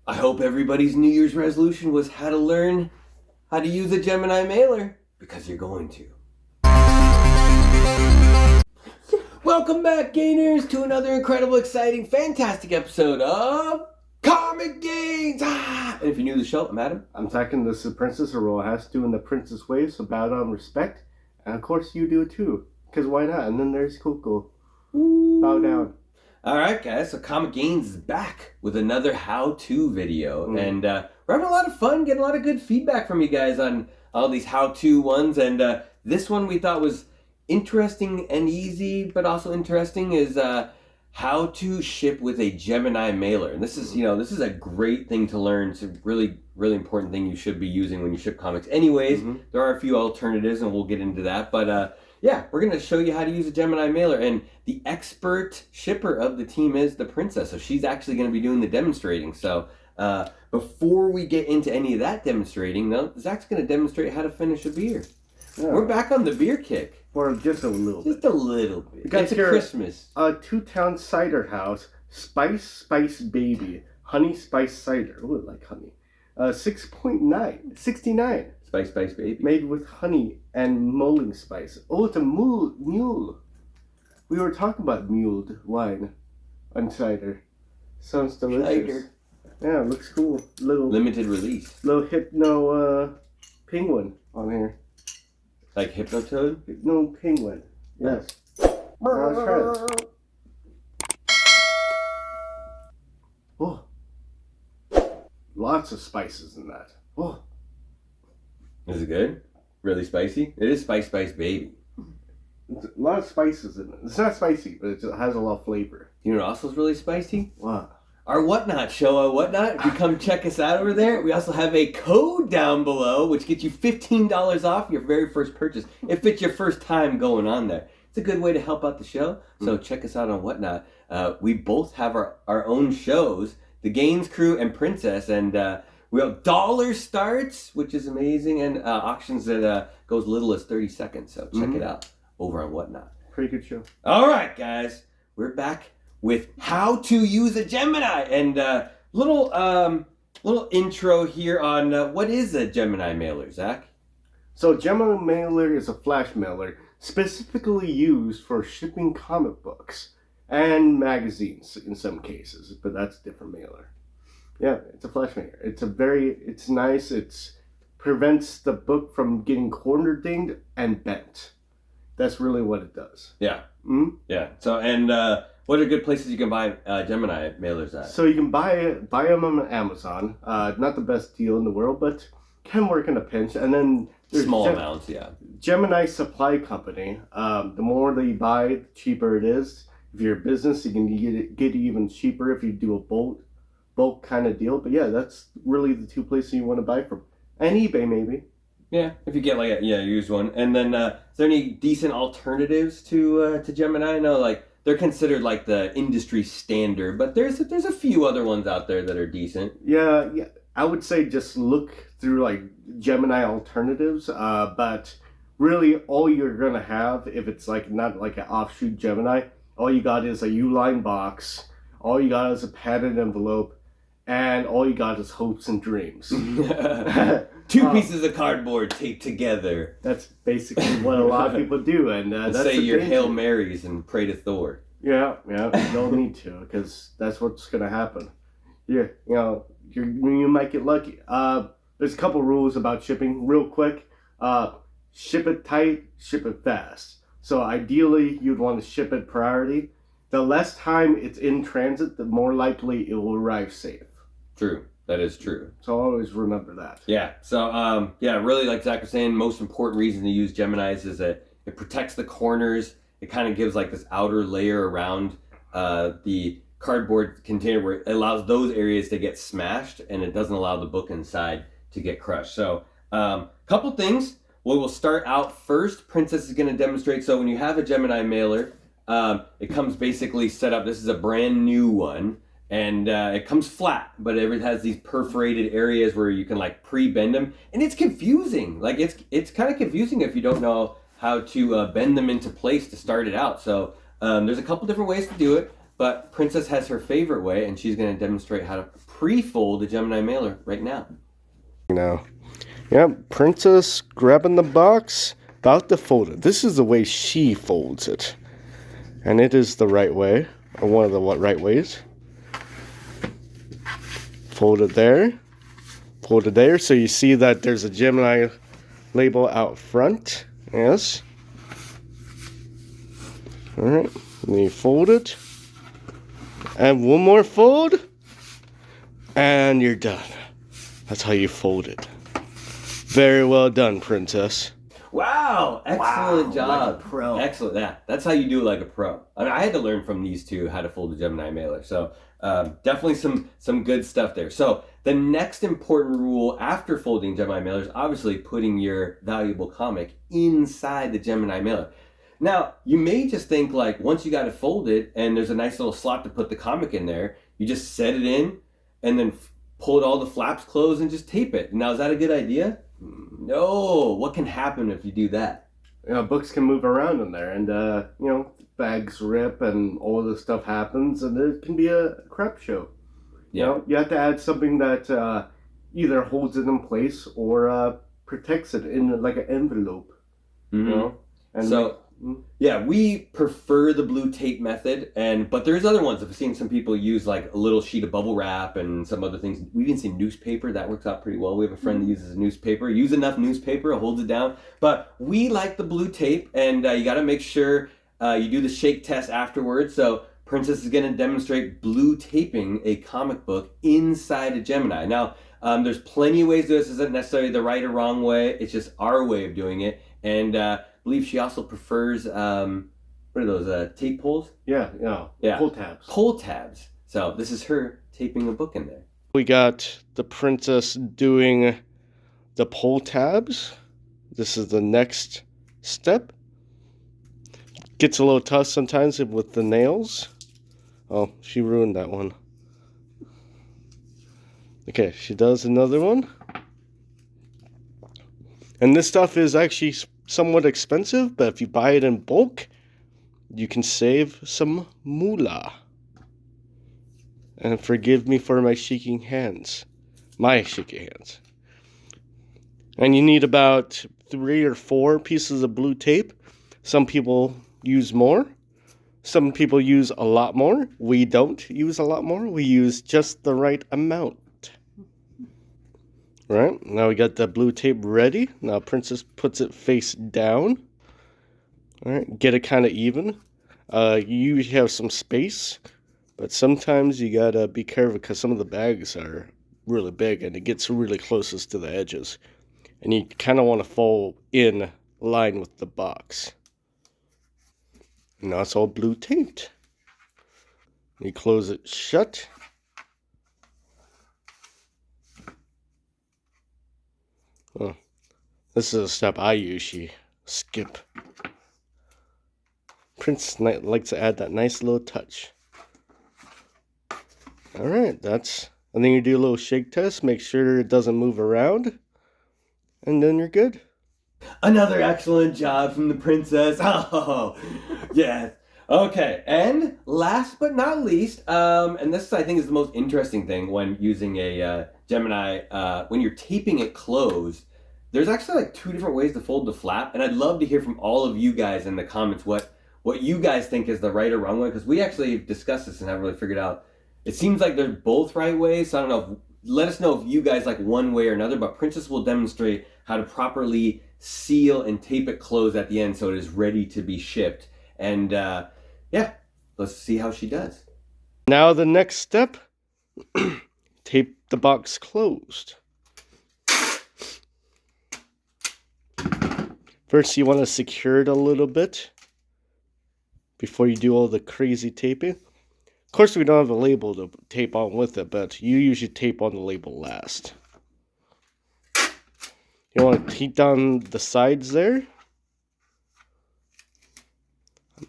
I hope everybody's New Year's resolution was how to learn how to use a Gemini mailer, because you're going to. Welcome back, Gainers, to another incredible, exciting, fantastic episode of ComicGains! And if you're new to the show, I'm Adam. I'm taking this princess role. Has to do in the princess way, so bow down respect. And of course you do it too, because why not? And then there's Coco. Ooh. Bow down. Alright guys, so ComicGains is back with another how-to video. And we're having a lot of fun, getting a lot of good feedback from you guys on all these how-to ones. And this one we thought was interesting and easy, but also interesting, is how to ship with a Gemini mailer. And this is, this is a great thing to learn. It's a really, really important thing you should be using when you ship comics. Anyways, there are a few alternatives, and we'll get into that. But yeah, we're going to show you how to use a Gemini mailer. And the expert shipper of the team is the princess. So she's actually going to be doing the demonstrating. So before we get into any of that demonstrating, though, Zach's going to demonstrate how to finish a beer. Yeah. We're back on the beer kick. For just a little bit. Just a little bit. Because it's Christmas. Two-Town Cider House, Spice Baby, Honey Spice Cider. Ooh, I like honey. 69. Spice Baby. Made with honey and mulling spice. Oh, it's a mule. We were talking about mulled wine and cider. Sounds delicious. Cider. Yeah, it looks cool. Little limited release. Little hypno penguin on here. Like Hypnotoad? No, penguin. Yes. Let's try it. Oh. Lots of spices in that. Oh. Is it good? Really spicy? It is Spice Baby. It's a lot of spices in it. It's not spicy, but it just has a lot of flavor. You know what else is really spicy? What? Our Whatnot show on Whatnot. If you come check us out over there, we also have a code down below which gets you $15 off your very first purchase if it's your first time going on there. It's a good way to help out the show, so check us out on Whatnot. We both have our own shows, The Gains Crew and Princess, and we have dollar starts, which is amazing, and auctions that goes as little as 30 seconds, so check it out over on Whatnot. Pretty good show. All right, guys, we're back with how to use a Gemini, and little intro here on what is a Gemini mailer, Zach? So Gemini mailer is a flash mailer specifically used for shipping comic books and magazines in some cases, but that's a different mailer. Yeah, it's a flash mailer. It's nice. It prevents the book from getting corner dinged and bent. That's really what it does. Yeah. Yeah. So, and what are good places you can buy Gemini mailers at? So you can buy them on Amazon. Not the best deal in the world, but can work in a pinch. And then there's small amounts, yeah. Gemini Supply Company. The more that you buy, the cheaper it is. If you're a business, you can get it even cheaper if you do a bulk kind of deal. But yeah, that's really the two places you want to buy from. And eBay maybe. Yeah, if you get like a used one. And then is there any decent alternatives to Gemini? I know they're considered like the industry standard, but there's a few other ones out there that are decent. Yeah. I would say just look through like Gemini alternatives, but really all you're gonna have, if it's like not like an offshoot Gemini, all you got is a Uline box, all you got is a padded envelope, and all you got is hopes and dreams. Two pieces of cardboard taped together. That's basically what a lot of people do, and that's say your Hail Marys and pray to Thor. Yeah, you don't need to, because that's what's gonna happen. Yeah, you might get lucky. There's a couple rules about shipping, real quick. Ship it tight, ship it fast. So ideally, you'd want to ship it priority. The less time it's in transit, the more likely it will arrive safe. True. That is true. So always remember that. Yeah. So, really, like Zach was saying, most important reason to use Geminis is that it protects the corners. It kind of gives like this outer layer around the cardboard container where it allows those areas to get smashed, and it doesn't allow the book inside to get crushed. So, couple things. Well, we'll start out first. Princess is going to demonstrate. So when you have a Gemini mailer, it comes basically set up. This is a brand new one. And it comes flat, but it has these perforated areas where you can like pre-bend them, and it's confusing. Like it's kind of confusing if you don't know how to bend them into place to start it out. So there's a couple different ways to do it, but Princess has her favorite way, and she's going to demonstrate how to pre-fold a Gemini mailer right now. Now, yep, Princess grabbing the box, about to fold it. This is the way she folds it. And it is the right way, or one of the right ways. Fold it there. Fold it there, so you see that there's a Gemini label out front. Yes. Alright, then you fold it. And one more fold. And you're done. That's how you fold it. Very well done, Princess. Wow! Excellent job. Like a pro. Excellent. Yeah, that's how you do it like a pro. I mean, I had to learn from these two how to fold a Gemini mailer. So definitely some good stuff there. So the next important rule after folding Gemini mailer is obviously putting your valuable comic inside the Gemini mailer. Now, you may just think like once you got it folded and there's a nice little slot to put the comic in there, you just set it in and then pull all the flaps closed and just tape it. Now, is that a good idea? No. What can happen if you do that? You know, books can move around in there, and you know, bags rip and all this stuff happens, and it can be a crap show. You know, you have to add something that either holds it in place or protects it in like an envelope. Mm-hmm. You know, and so yeah, we prefer the blue tape method, but there's other ones. I've seen some people use like a little sheet of bubble wrap and some other things. We've even seen newspaper. That works out pretty well. We have a friend that uses newspaper. Use enough newspaper, it holds it down. But we like the blue tape, and you got to make sure you do the shake test afterwards. So Princess is going to demonstrate blue taping a comic book inside a Gemini. Now, there's plenty of ways to do this. This isn't necessarily the right or wrong way. It's just our way of doing it. And I believe she also prefers, what are those, tape pulls? Yeah. Pull tabs. Pull tabs. So this is her taping a book in there. We got the Princess doing the pull tabs. This is the next step. Gets a little tough sometimes with the nails. Oh, she ruined that one. Okay, she does another one. And this stuff is actually somewhat expensive, but if you buy it in bulk, you can save some moolah. And forgive me for my shaking hands. My shaking hands. And you need about 3 or 4 pieces of blue tape. Some people use more. Some people use a lot more. We don't use a lot more. We use just the right amount. Right, now we got the blue tape ready. Now Princess puts it face down. Alright, get it kind of even. You usually have some space, but sometimes you gotta be careful because some of the bags are really big and it gets really closest to the edges. And you kind of want to fall in line with the box. Now it's all blue taped. You close it shut. Oh, this is a step I usually skip. Prince likes to add that nice little touch. Alright, and then you do a little shake test, make sure it doesn't move around, and then you're good. Another excellent job from the Princess. Oh, yes. Okay, and last but not least, and this I think is the most interesting thing when using a Gemini, when you're taping it closed, there's actually like 2 different ways to fold the flap, and I'd love to hear from all of you guys in the comments what you guys think is the right or wrong way, because we actually discussed this and haven't really figured out. It seems like they're both right ways, so I don't know. Let us know if you guys like one way or another, but Princess will demonstrate how to properly seal and tape it closed at the end so it is ready to be shipped. And yeah, let's see how she does. Now the next step, tape the box closed. First you want to secure it a little bit before you do all the crazy taping. Of course we don't have a label to tape on with it, but you usually tape on the label last. You want to tape down the sides there.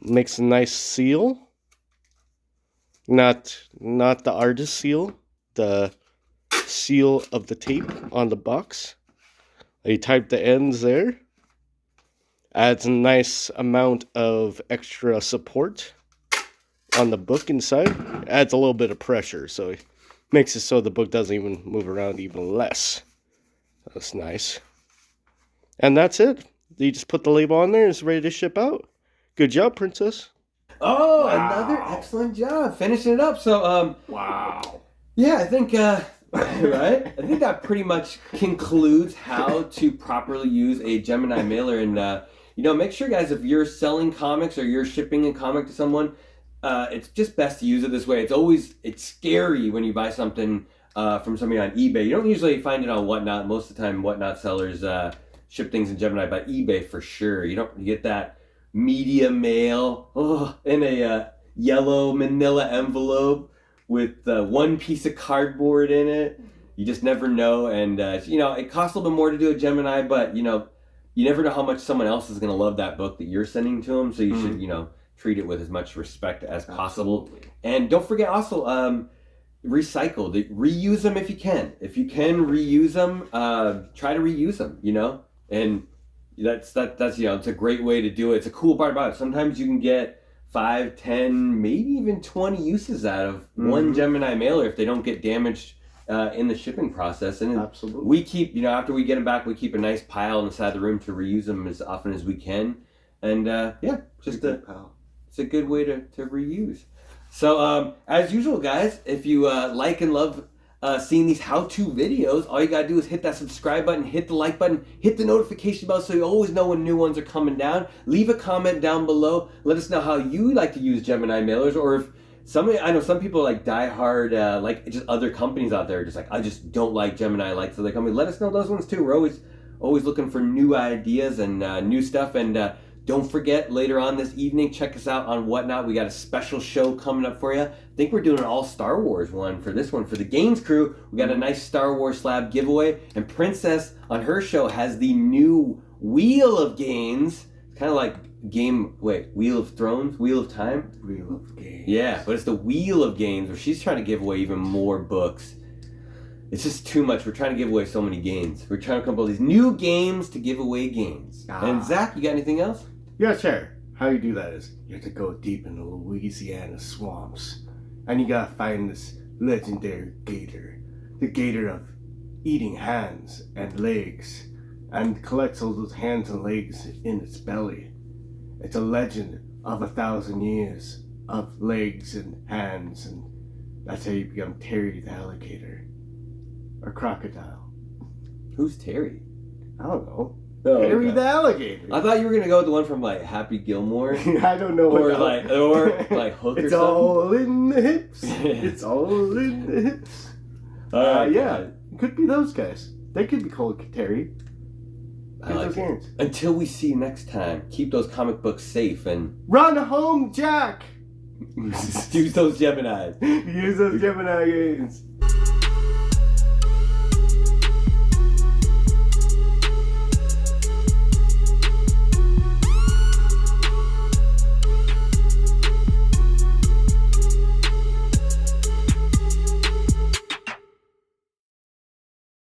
Makes a nice seal. Not the artist seal, the seal of the tape on the box. You type the ends there. Adds a nice amount of extra support on the book inside. Adds a little bit of pressure, so Makes it so the book doesn't even move around even less. That's nice. And that's it. You just put the label on there and it's ready to ship out. Good job, Princess. Oh, Wow. another excellent job finishing it up. So, Wow. yeah, I think, right? I think that pretty much concludes how to properly use a Gemini mailer. And, make sure, guys, if you're selling comics or you're shipping a comic to someone, it's just best to use it this way. It's scary when you buy something from somebody on eBay. You don't usually find it on Whatnot. Most of the time, Whatnot sellers ship things in Gemini, but eBay for sure. You get that media mail in a yellow manila envelope with one piece of cardboard in it. You just never know. And, it costs a little bit more to do a Gemini, but, you never know how much someone else is going to love that book that you're sending to them. So you should, treat it with as much respect as possible. Absolutely. And don't forget also, recycle. Reuse them if you can. If you can reuse them, try to reuse them, And that's it's a great way to do it. It's a cool part about it. Sometimes you can get 5, 10, maybe even 20 uses out of one Gemini mailer if they don't get damaged in the shipping process. And Absolutely. we keep, after we get them back, we keep a nice pile on the side of the room to reuse them as often as we can. And it's a good way to reuse. So as usual, guys, if you like and love seeing these how-to videos, all you gotta do is hit that subscribe button, hit the like button, hit the notification bell so you always know when new ones are coming down. Leave a comment down below. Let us know how you like to use Gemini mailers, or if I know some people like die hard, like just other companies out there, just like, I just don't like Gemini, I like other companies. Let us know those ones too. We're always looking for new ideas and new stuff. And don't forget, later on this evening, check us out on Whatnot. We got a special show coming up for you. I think we're doing an all Star Wars one for this one. For the Gaines crew, we got a nice Star Wars slab giveaway. And Princess, on her show, has the new Wheel of Gaines. It's kind of like Wheel of Thrones? Wheel of Time? Wheel of Gaines. Yeah, but it's the Wheel of Gaines, where she's trying to give away even more books. It's just too much. We're trying to give away so many games. We're trying to come up with these new games to give away games. And Zach, you got anything else? Yeah, sure. How you do that is you have to go deep in the Louisiana swamps, and you gotta find this legendary gator, the gator of eating hands and legs, and collects all those hands and legs in its belly. It's a legend of 1,000 years of legs and hands, and that's how you become Terry the alligator, or crocodile. Who's Terry? I don't know. Oh, Terry okay. the alligator. I thought you were gonna go with the one from like Happy Gilmore, I don't know. or like Hook It's or something. all in the hips. It's all in the hips. Yeah, it could be those guys. They could be called Terry. I like it. Until we see you next time, keep those comic books safe and Run home, Jack. use those Geminis. Use those Gemini games.